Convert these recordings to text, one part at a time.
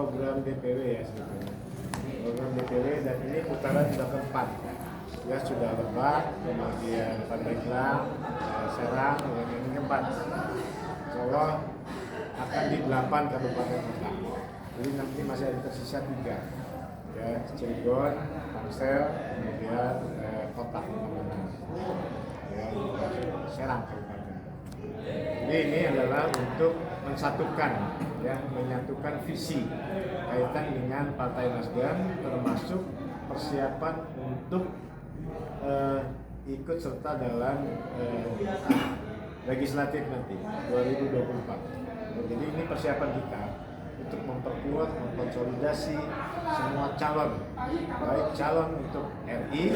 program DPW ya sebetulnya. Program DPW dan ini putaran sudah keempat. Ya sudah Lebak, kemudian Pandeglang, Serang, dan ini keempat. Insyaallah akan di 8 kabupaten kota. Jadi nanti masih ada tersisa 3. Ya, Cilegon, Tangsel, kemudian kota. Ya, Serang kabupaten. Jadi ini adalah untuk mensatukan, ya, menyatukan visi kaitan dengan Partai Nasdem, termasuk persiapan untuk ikut serta dalam legislatif nanti 2024. Jadi ini persiapan kita untuk memperkuat, mengkonsolidasi semua calon, baik calon untuk RI,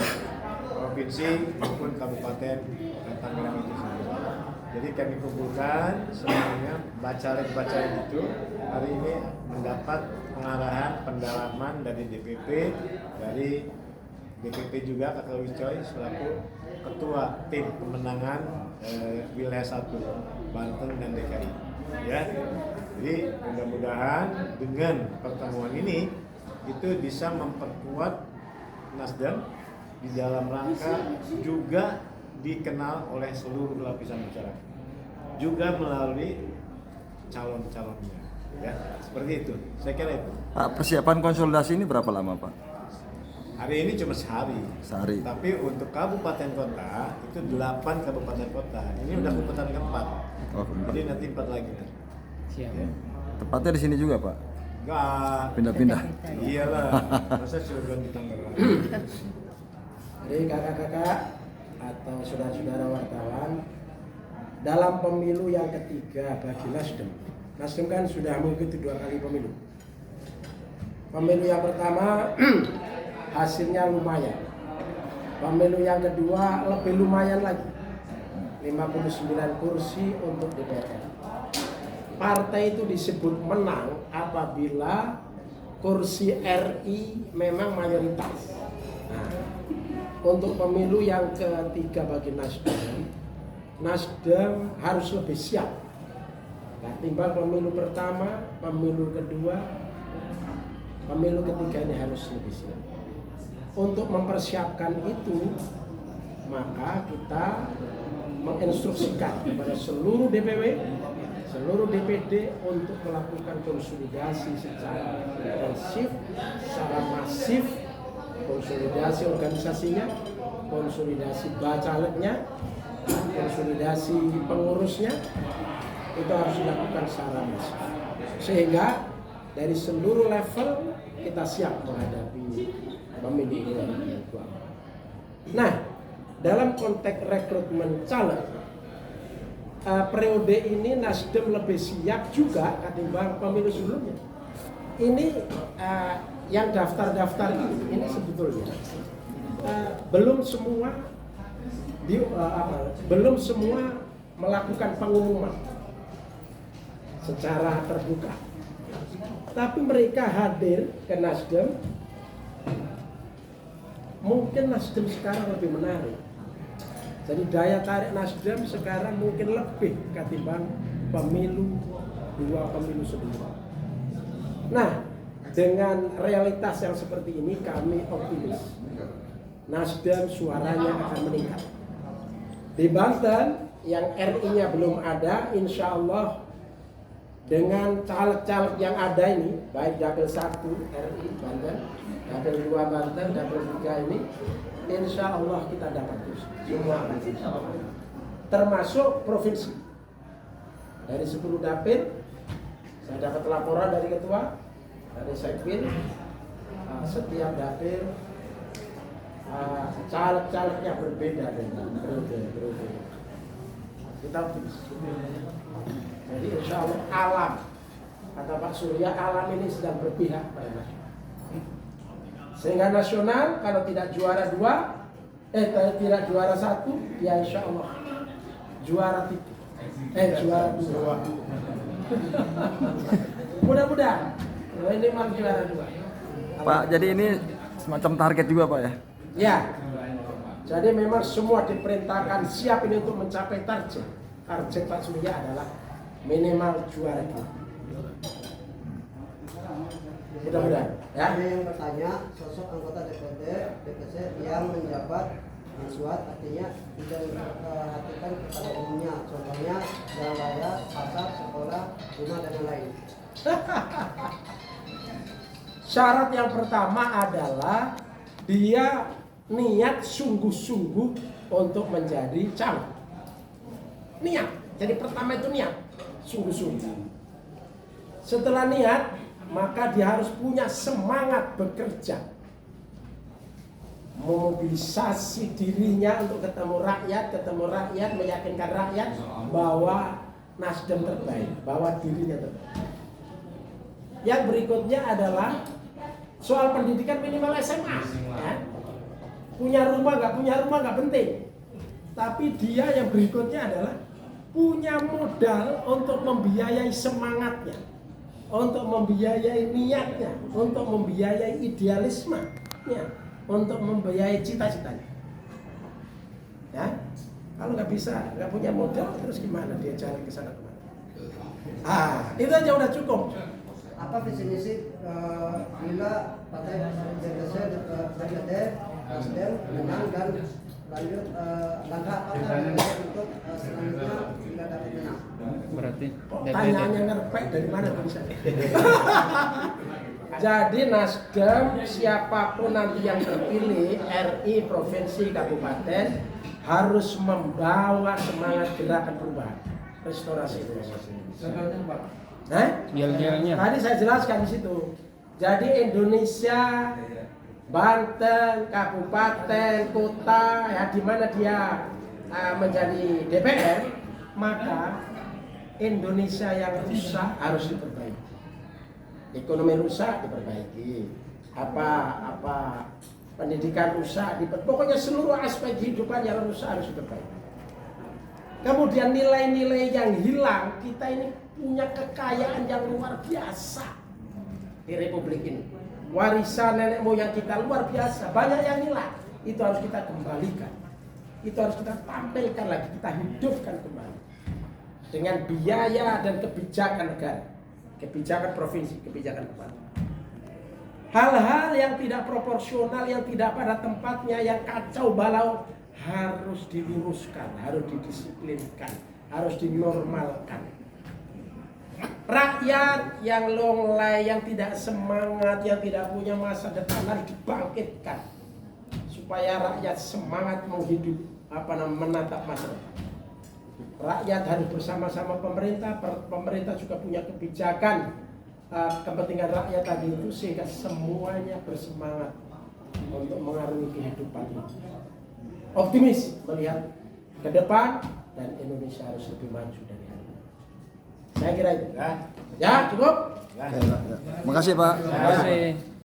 provinsi maupun kabupaten Tangerang itu sendiri. Jadi kami kumpulkan semuanya bacalek-bacalek itu hari ini mendapat pengarahan, pendalaman dari DPP, dari DPP juga Kakak Wiscoy selaku Ketua Tim Pemenangan Wilayah 1 Banten dan DKI. Ya, jadi mudah-mudahan dengan pertemuan ini itu bisa memperkuat Nasdem di dalam rangka juga dikenal oleh seluruh lapisan masyarakat, juga melalui calon-calonnya. Ya, seperti itu. Saya kira itu. Pak, persiapan konsolidasi ini berapa lama, Pak? Hari ini cuma sehari. Tapi untuk kabupaten kota itu 8 kabupaten kota. Ini udah kabupaten keempat. Oh, keempat. Jadi nanti 4 lagi. Siap. Ya. Tepatnya di sini juga, Pak? Enggak. Pindah-pindah. Iyalah. Masa Cilegon di Tangerang. Jadi kakak-kakak atau saudara-saudara wartawan, dalam pemilu yang ketiga bagi Nasdem kan sudah mengikuti 2 kali pemilu. Pemilu yang pertama hasilnya lumayan. Pemilu yang kedua lebih lumayan lagi. 59 kursi untuk DPR. Partai itu disebut menang apabila kursi RI memang mayoritas. Nah, untuk pemilu yang ketiga bagi Nasdem harus lebih siap. Ketimbang pemilu pertama, pemilu kedua, pemilu ketiga ini harus lebih siap. Untuk mempersiapkan itu, maka kita menginstruksikan kepada seluruh DPW, seluruh DPD untuk melakukan konsolidasi secara intensif, secara masif, konsolidasi organisasinya, konsolidasi bacaleknya, konsolidasi pengurusnya, itu harus dilakukan secara masif. Sehingga dari seluruh level kita siap menghadapi pemilu 2024. Nah, dalam konteks rekrutmen caleg, periode ini Nasdem lebih siap juga ketimbang pemilu sebelumnya. Ini yang daftar-daftar ini sebetulnya belum semua melakukan pengumuman secara terbuka. Tapi mereka hadir ke Nasdem. Mungkin Nasdem sekarang lebih menarik. Jadi daya tarik Nasdem sekarang mungkin lebih ketimbang dua pemilu sebelumnya. Nah, dengan realitas yang seperti ini kami optimis Nasdem suaranya akan meningkat. Di Banten yang RI-nya belum ada, insya Allah dengan caleg-caleg yang ada ini, baik Dapil 1 RI Banten, Dapil 2 Banten, Dapil 3 ini, insya Allah kita dapat terus. Semua termasuk provinsi. Dari 10 Dapil, saya dapat laporan dari ketua, dari Sekbin, setiap Dapil caleg-calegnya berbeda dengan periode. Kita optimis. Jadi insya Allah alam, kata Pak Surya, alam ini sedang berpihak pada nasional. Sehingga nasional kalau tidak juara 2, tidak juara 1, ya insya Allah juara 3, juara 2. Mudah-mudahan ini malah juara 2. Pak, jadi ini semacam target juga, Pak, ya? Ya, jadi memang semua diperintahkan siap ini untuk mencapai target. Target Pak Surya adalah minimal juara 2. Mudah-mudahan ya. Ada yang bertanya, sosok anggota DPD, DPC yang menjabat mensuat artinya tidak memperhatikan kepada umumnya, contohnya jalan raya, pasar, sekolah, rumah dan lain-lain. Syarat yang pertama adalah dia niat sungguh-sungguh untuk menjadi caleg. Niat. Jadi pertama itu niat, sungguh-sungguh. Setelah niat, maka dia harus punya semangat bekerja, memobilisasi dirinya untuk ketemu rakyat, meyakinkan rakyat bahwa Nasdem terbaik, bahwa dirinya terbaik. Yang berikutnya adalah soal pendidikan minimal SMA. Ya. Punya rumah nggak penting. Tapi dia yang berikutnya adalah punya modal untuk membiayai semangatnya, untuk membiayai niatnya, untuk membiayai idealismenya, untuk membiayai cita-citanya. Ya, kalau nggak bisa, nggak punya modal, terus gimana dia cari ke sana kemana? Itu aja udah cukup. Apa visi misi bila partai DPC, DPD, Nasdem menang dan lanjut langkah apa untuk selanjutnya bila dapat menang? Berarti Tanyaannya ngerpek dari mana bisa? Jadi Nasdem siapapun nanti yang terpilih RI provinsi kabupaten harus membawa semangat gerakan perubahan restorasi Indonesia. yel-yelnya. Tadi saya jelaskan di situ. Jadi Indonesia, Banten, kabupaten, kota, ya di mana dia menjadi DPR, maka Indonesia yang rusak harus diperbaiki. Ekonomi rusak diperbaiki. Apa pendidikan rusak pokoknya seluruh aspek kehidupan yang rusak harus diperbaiki. Kemudian nilai-nilai yang hilang, kita ini punya kekayaan yang luar biasa di Republik ini. Warisan nenek moyang kita luar biasa, banyak yang hilang. Itu harus kita kembalikan. Itu harus kita tampilkan lagi, kita hidupkan kembali. Dengan biaya dan kebijakan negara, kebijakan provinsi, kebijakan kabupaten. Hal-hal yang tidak proporsional, yang tidak pada tempatnya, yang kacau balau harus diluruskan, harus didisiplinkan, harus dinormalkan. Rakyat yang longlai, yang tidak semangat, yang tidak punya masa depan harus dibangkitkan supaya rakyat semangat menghidup menatap masa depan. Rakyat harus bersama-sama pemerintah, pemerintah juga punya kebijakan kepentingan rakyat tadi itu sehingga semuanya bersemangat untuk mengarungi kehidupan ini. Optimis melihat ke depan dan Indonesia harus lebih maju dari hari ini. Saya kira itu. Ya, cukup. Makasih Pak. Terima kasih.